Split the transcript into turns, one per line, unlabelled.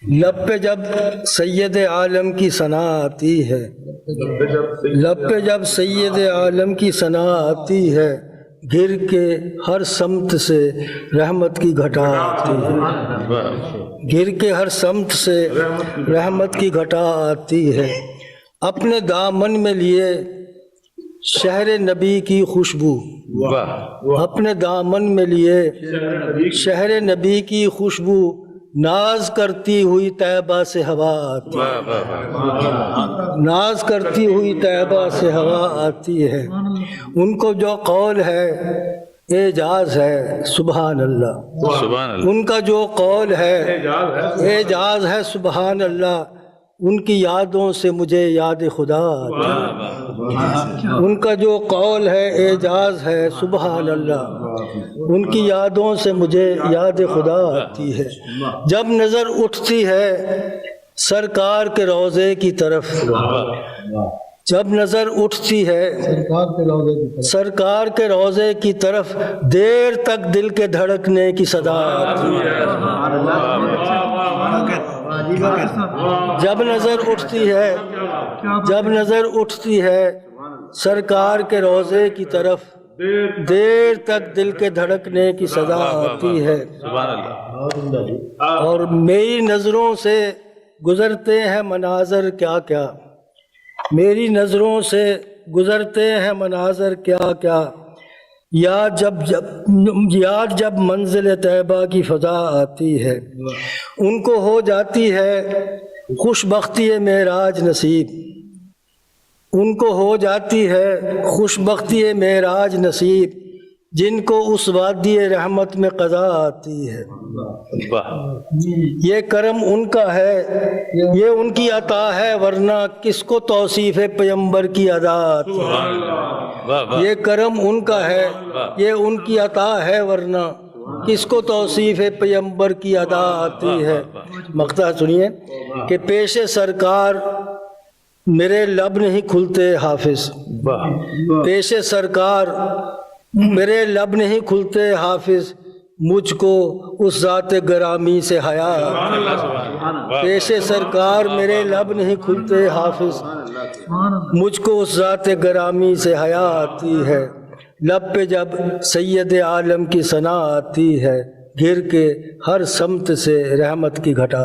لب پہ جب سید عالم کی ثنا آتی ہے، لب پہ جب سید عالم کی ثنا آتی ہے، گر کے ہر سمت سے رحمت کی گھٹا آتی ہے، گر کے ہر سمت سے رحمت کی گھٹا آتی ہے۔ اپنے دامن میں لیے شہر نبی کی خوشبو، اپنے دامن میں لیے شہر نبی کی خوشبو، ناز کرتی ہوئی طیبہ سے ہوا آتی ہے، ناز کرتی ہوئی طیبہ سے ہوا آتی ہے۔ ان کو جو قول ہے اعجاز ہے، سبحان اللہ، ان کا جو قول ہے اعجاز ہے، سبحان اللہ۔ ان کی یادوں سے مجھے یاد خدا آتی ہے، ان کا جو قول ہے اعجاز ہے، سبحان اللہ۔ ان کی یادوں سے مجھے یاد خدا آتی ہے۔ جب نظر اٹھتی ہے سرکار کے روضے کی طرف، جب نظر اٹھتی ہے سرکار کے روضے کی طرف، دیر تک دل کے دھڑکنے کی صدا آتی ہے۔ جب نظر اٹھتی ہے، جب نظر اٹھتی ہے سرکار کے روضے کی طرف، دیر تک دل کے دھڑکنے کی صدا آتی ہے۔ اور میری نظروں سے گزرتے ہیں مناظر کیا کیا، میری نظروں سے گزرتے ہیں مناظر کیا کیا، یاد جب منزل طیبہ کی فضا آتی ہے، ان کو ہو جاتی ہے خوش بختی معراج نصیب، ان کو ہو جاتی ہے خوش بختی معراج نصیب، جن کو اس وادی رحمت میں قضا آتی ہے۔ یہ کرم ان کا ہے، یہ ان کی عطا ہے، ورنہ کس کو توصیف پیمبر کی ادا آتی ہے۔ یہ کرم ان کا ہے، یہ ان کی عطا ہے، ورنہ کس کو توصیف پیمبر کی ادا آتی ہے۔ مقطع سنیے کہ پیش سرکار میرے لب نہیں کھلتے حافظ، پیش سرکار میرے لب نہیں کھلتے حافظ، مجھ کو اس ذات گرامی سے حیا، پیش سرکار میرے لب نہیں کھلتے حافظ، مجھ کو اس ذات گرامی سے حیا آتی ہے۔ لب پہ جب سید عالم کی ثنا آتی ہے، گر کے ہر سمت سے رحمت کی گھٹا